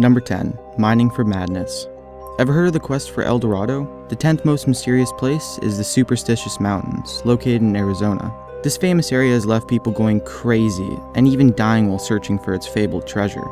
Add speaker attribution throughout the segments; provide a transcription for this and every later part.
Speaker 1: Number 10. Mining for Madness. Ever heard of the quest for El Dorado? The 10th most mysterious place is the Superstitious Mountains, located in Arizona. This famous area has left people going crazy and even dying while searching for its fabled treasure.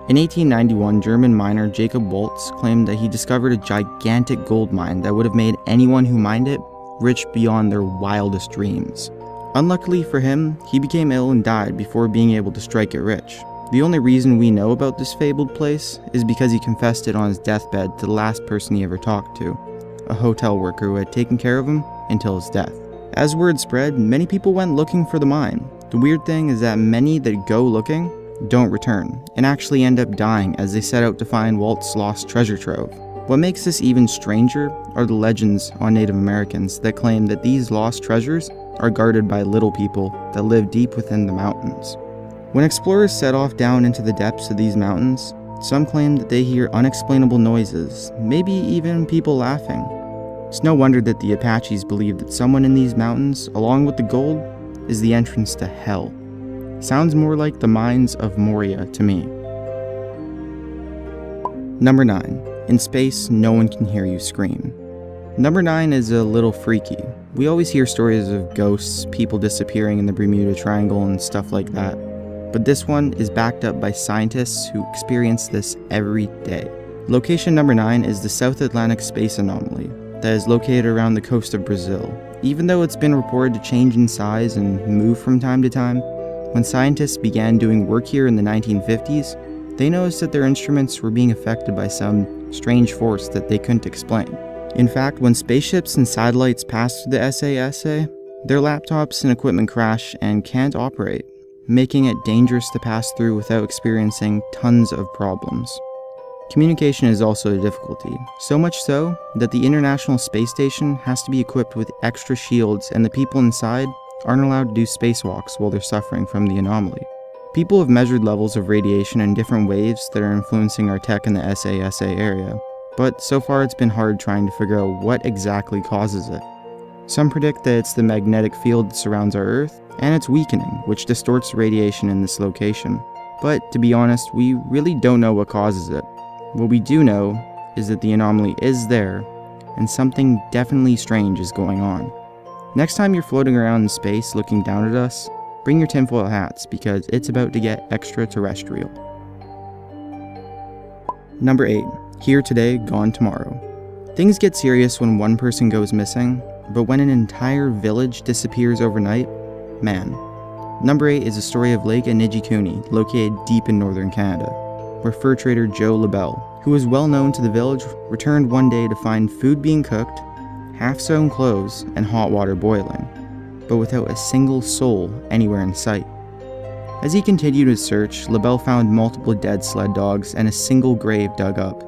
Speaker 1: In 1891, German miner Jacob Waltz claimed that he discovered a gigantic gold mine that would have made anyone who mined it rich beyond their wildest dreams. Unluckily for him, he became ill and died before being able to strike it rich. The only reason we know about this fabled place is because he confessed it on his deathbed to the last person he ever talked to, a hotel worker who had taken care of him until his death. As word spread, many people went looking for the mine. The weird thing is that many that go looking don't return, and actually end up dying as they set out to find Walt's lost treasure trove. What makes this even stranger are the legends on Native Americans that claim that these lost treasures are guarded by little people that live deep within the mountains. When explorers set off down into the depths of these mountains, some claim that they hear unexplainable noises, maybe even people laughing. It's no wonder that the Apaches believe that someone in these mountains, along with the gold, is the entrance to hell. Sounds more like the mines of Moria to me. Number 9. In space, no one can hear you scream. Number 9 is a little freaky. We always hear stories of ghosts, people disappearing in the Bermuda Triangle and stuff like that. But this one is backed up by scientists who experience this every day. Location number 9 is the South Atlantic Space Anomaly that is located around the coast of Brazil. Even though it's been reported to change in size and move from time to time, when scientists began doing work here in the 1950s, they noticed that their instruments were being affected by some strange force that they couldn't explain. In fact, when spaceships and satellites pass through the SA, their laptops and equipment crash and can't operate, making it dangerous to pass through without experiencing tons of problems. Communication is also a difficulty, so much so that the International Space Station has to be equipped with extra shields, and the people inside aren't allowed to do spacewalks while they're suffering from the anomaly. People have measured levels of radiation in different waves that are influencing our tech in the SA area, but so far it's been hard trying to figure out what exactly causes it. Some predict that it's the magnetic field that surrounds our Earth, and it's weakening, which distorts radiation in this location. But to be honest, we really don't know what causes it. What we do know is that the anomaly is there, and something definitely strange is going on. Next time you're floating around in space looking down at us, bring your tinfoil hats because it's about to get extraterrestrial. Number 8. Here today, gone tomorrow. Things get serious when one person goes missing, but when an entire village disappears overnight, man. Number 8 is a story of Lake Anijikuni, located deep in northern Canada, where fur trader Joe LaBelle, who was well known to the village, returned one day to find food being cooked, half-sewn clothes, and hot water boiling, but without a single soul anywhere in sight. As he continued his search, LaBelle found multiple dead sled dogs and a single grave dug up.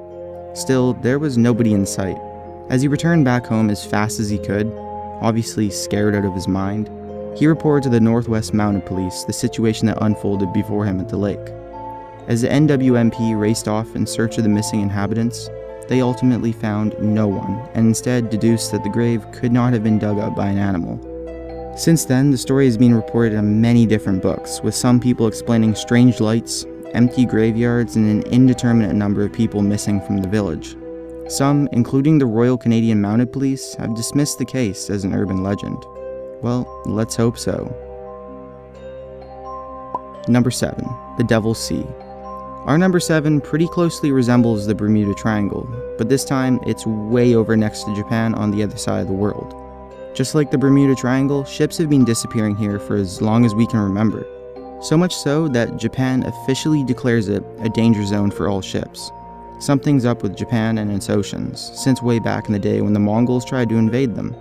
Speaker 1: Still, there was nobody in sight. As he returned back home as fast as he could, obviously scared out of his mind, he reported to the Northwest Mounted Police the situation that unfolded before him at the lake. As the NWMP raced off in search of the missing inhabitants, they ultimately found no one, and instead deduced that the grave could not have been dug up by an animal. Since then, the story has been reported in many different books, with some people explaining strange lights, empty graveyards, and an indeterminate number of people missing from the village. Some, including the Royal Canadian Mounted Police, have dismissed the case as an urban legend. Well, let's hope so. Number 7. The Devil's Sea. Our number 7 pretty closely resembles the Bermuda Triangle, but this time it's way over next to Japan on the other side of the world. Just like the Bermuda Triangle, ships have been disappearing here for as long as we can remember. So much so that Japan officially declares it a danger zone for all ships. Something's up with Japan and its oceans, since way back in the day when the Mongols tried to invade them.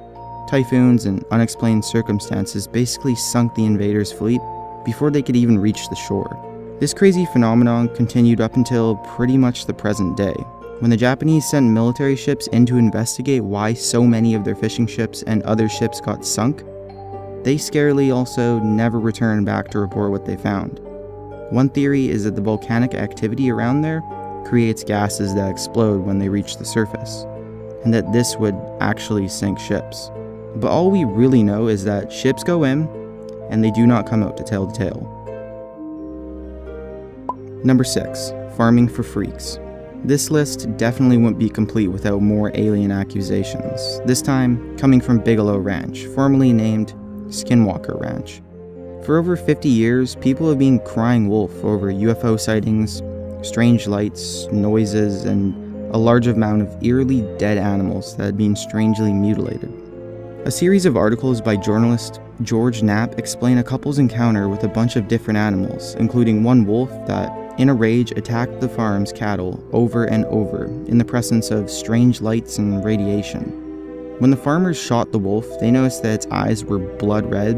Speaker 1: Typhoons and unexplained circumstances basically sunk the invaders' fleet before they could even reach the shore. This crazy phenomenon continued up until pretty much the present day, when the Japanese sent military ships in to investigate why so many of their fishing ships and other ships got sunk. They scarily also never returned back to report what they found. One theory is that the volcanic activity around there creates gases that explode when they reach the surface, and that this would actually sink ships. But all we really know is that ships go in, and they do not come out to tell the tale. Number 6. Farming for freaks. This list definitely wouldn't be complete without more alien accusations, this time coming from Bigelow Ranch, formerly named Skinwalker Ranch. For over 50 years, people have been crying wolf over UFO sightings, strange lights, noises, and a large amount of eerily dead animals that had been strangely mutilated. A series of articles by journalist George Knapp explain a couple's encounter with a bunch of different animals, including one wolf that, in a rage, attacked the farm's cattle over and over in the presence of strange lights and radiation. When the farmers shot the wolf, they noticed that its eyes were blood red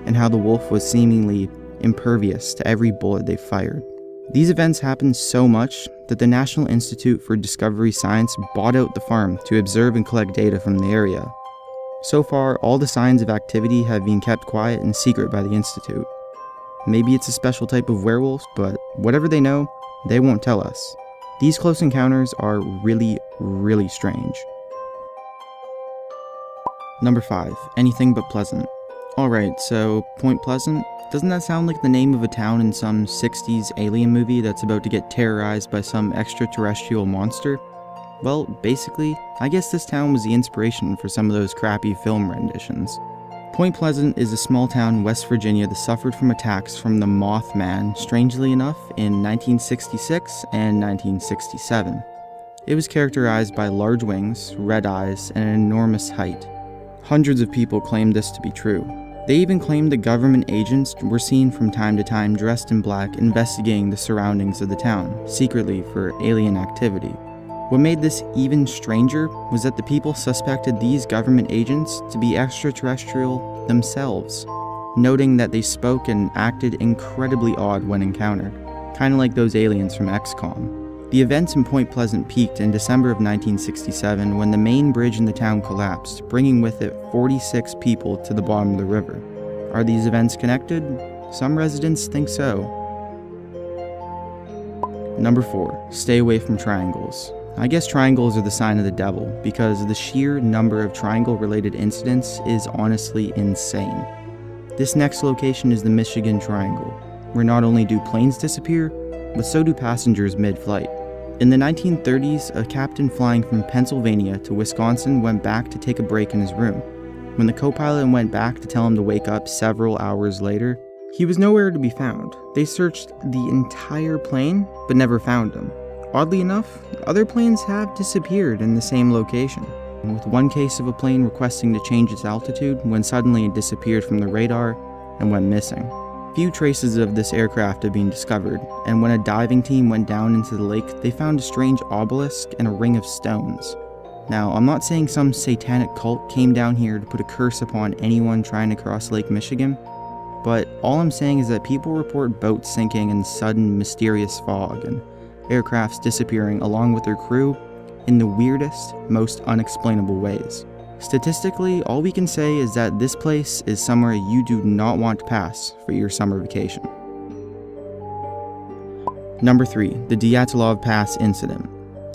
Speaker 1: and how the wolf was seemingly impervious to every bullet they fired. These events happened so much that the National Institute for Discovery Science bought out the farm to observe and collect data from the area. So far, all the signs of activity have been kept quiet and secret by the Institute. Maybe it's a special type of werewolf, but whatever they know, they won't tell us. These close encounters are really, really strange. Number 5. Anything but pleasant. Alright, so Point Pleasant? Doesn't that sound like the name of a town in some 60s alien movie that's about to get terrorized by some extraterrestrial monster? Well, basically, I guess this town was the inspiration for some of those crappy film renditions. Point Pleasant is a small town in West Virginia that suffered from attacks from the Mothman, strangely enough, in 1966 and 1967. It was characterized by large wings, red eyes, and an enormous height. Hundreds of people claimed this to be true. They even claimed that government agents were seen from time to time dressed in black investigating the surroundings of the town, secretly for alien activity. What made this even stranger was that the people suspected these government agents to be extraterrestrial themselves, noting that they spoke and acted incredibly odd when encountered, kind of like those aliens from XCOM. The events in Point Pleasant peaked in December of 1967 when the main bridge in the town collapsed, bringing with it 46 people to the bottom of the river. Are these events connected? Some residents think so. Number 4. Stay away from triangles. I guess triangles are the sign of the devil, because the sheer number of triangle-related incidents is honestly insane. This next location is the Michigan Triangle, where not only do planes disappear, but so do passengers mid-flight. In the 1930s, a captain flying from Pennsylvania to Wisconsin went back to take a break in his room. When the co-pilot went back to tell him to wake up several hours later, he was nowhere to be found. They searched the entire plane, but never found him. Oddly enough, other planes have disappeared in the same location, with one case of a plane requesting to change its altitude when suddenly it disappeared from the radar and went missing. Few traces of this aircraft have been discovered, and when a diving team went down into the lake, they found a strange obelisk and a ring of stones. Now, I'm not saying some satanic cult came down here to put a curse upon anyone trying to cross Lake Michigan, but all I'm saying is that people report boats sinking in sudden, mysterious fog, and aircrafts disappearing along with their crew in the weirdest, most unexplainable ways. Statistically, all we can say is that this place is somewhere you do not want to pass for your summer vacation. Number 3. The Dyatlov Pass Incident.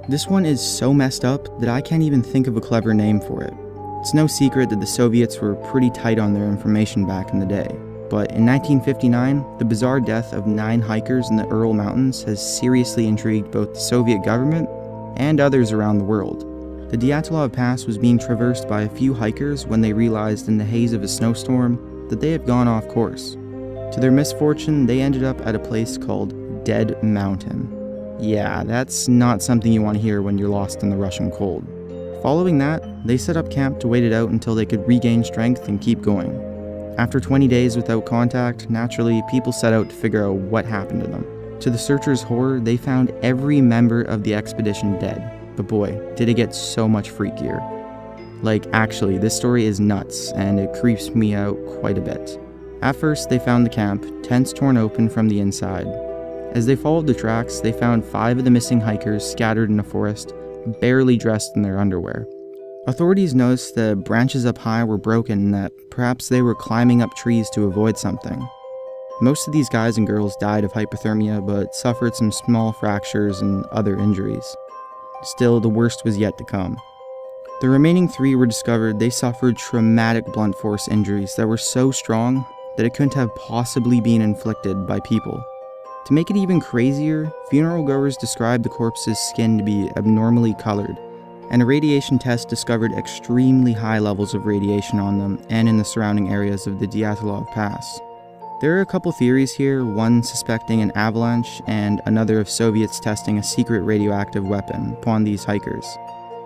Speaker 1: This one is so messed up that I can't even think of a clever name for it. It's no secret that the Soviets were pretty tight on their information back in the day. But in 1959, the bizarre death of 9 hikers in the Ural Mountains has seriously intrigued both the Soviet government and others around the world. The Dyatlov Pass was being traversed by a few hikers when they realized in the haze of a snowstorm that they had gone off course. To their misfortune, they ended up at a place called Dead Mountain. Yeah, that's not something you want to hear when you're lost in the Russian cold. Following that, they set up camp to wait it out until they could regain strength and keep going. After 20 days without contact, naturally, people set out to figure out what happened to them. To the searchers' horror, they found every member of the expedition dead. But boy, did it get so much freakier. Like, actually, this story is nuts, and it creeps me out quite a bit. At first, they found the camp, tents torn open from the inside. As they followed the tracks, they found 5 of the missing hikers scattered in a forest, barely dressed in their underwear. Authorities noticed the branches up high were broken and that perhaps they were climbing up trees to avoid something. Most of these guys and girls died of hypothermia, but suffered some small fractures and other injuries. Still, the worst was yet to come. The remaining 3 were discovered they suffered traumatic blunt force injuries that were so strong that it couldn't have possibly been inflicted by people. To make it even crazier, funeral goers described the corpse's skin to be abnormally colored, and a radiation test discovered extremely high levels of radiation on them and in the surrounding areas of the Dyatlov Pass. There are a couple theories here, one suspecting an avalanche and another of Soviets testing a secret radioactive weapon upon these hikers.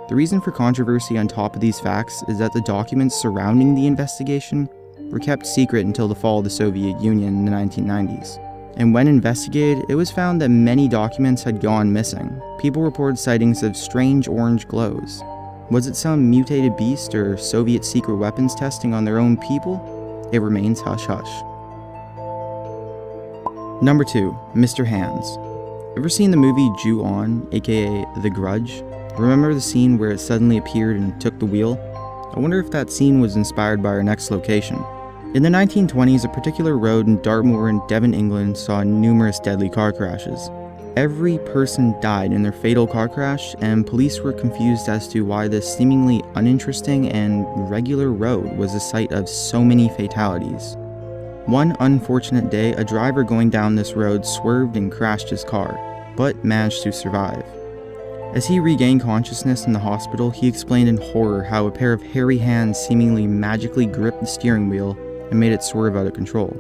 Speaker 1: The reason for controversy on top of these facts is that the documents surrounding the investigation were kept secret until the fall of the Soviet Union in the 1990s. And when investigated, it was found that many documents had gone missing. People reported sightings of strange orange glows. Was it some mutated beast or Soviet secret weapons testing on their own people? It remains hush-hush. Number 2. Mr. Hands. Ever seen the movie Ju-On, aka The Grudge? Remember the scene where it suddenly appeared and took the wheel? I wonder if that scene was inspired by our next location. In the 1920s, a particular road in Dartmoor in Devon, England saw numerous deadly car crashes. Every person died in their fatal car crash, and police were confused as to why this seemingly uninteresting and regular road was the site of so many fatalities. One unfortunate day, a driver going down this road swerved and crashed his car, but managed to survive. As he regained consciousness in the hospital, he explained in horror how a pair of hairy hands seemingly magically gripped the steering wheel and made it swerve out of control.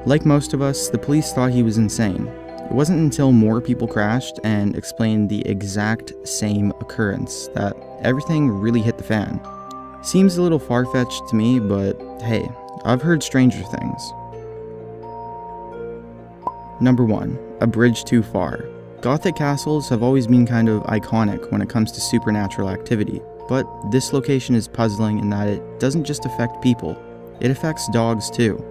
Speaker 1: Like most of us, the police thought he was insane. It wasn't until more people crashed and explained the exact same occurrence that everything really hit the fan. Seems a little far-fetched to me, but hey, I've heard stranger things. Number 1. A bridge too far. Gothic castles have always been kind of iconic when it comes to supernatural activity, but this location is puzzling in that it doesn't just affect people. It affects dogs too.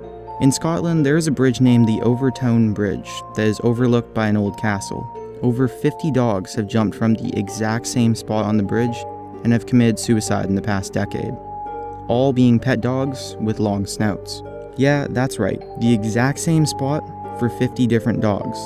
Speaker 1: In Scotland, there is a bridge named the Overtoun Bridge that is overlooked by an old castle. Over 50 dogs have jumped from the exact same spot on the bridge and have committed suicide in the past decade. All being pet dogs with long snouts. Yeah, that's right, the exact same spot for 50 different dogs.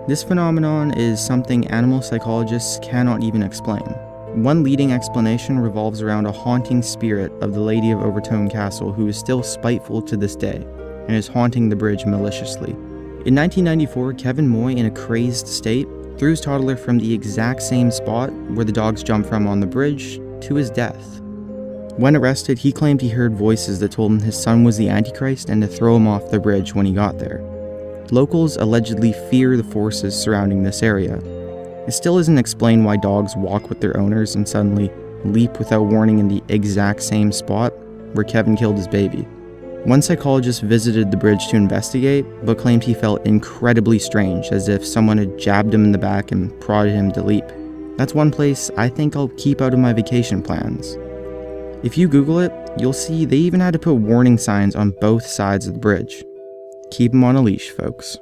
Speaker 1: This phenomenon is something animal psychologists cannot even explain. One leading explanation revolves around a haunting spirit of the Lady of Overtoun Castle who is still spiteful to this day and is haunting the bridge maliciously. In 1994, Kevin Moy, in a crazed state, threw his toddler from the exact same spot where the dogs jumped from on the bridge to his death. When arrested, he claimed he heard voices that told him his son was the Antichrist and to throw him off the bridge when he got there. Locals allegedly fear the forces surrounding this area. It still isn't explained why dogs walk with their owners and suddenly leap without warning in the exact same spot where Kevin killed his baby. One psychologist visited the bridge to investigate, but claimed he felt incredibly strange, as if someone had jabbed him in the back and prodded him to leap. That's one place I think I'll keep out of my vacation plans. If you Google it, you'll see they even had to put warning signs on both sides of the bridge. Keep them on a leash, folks.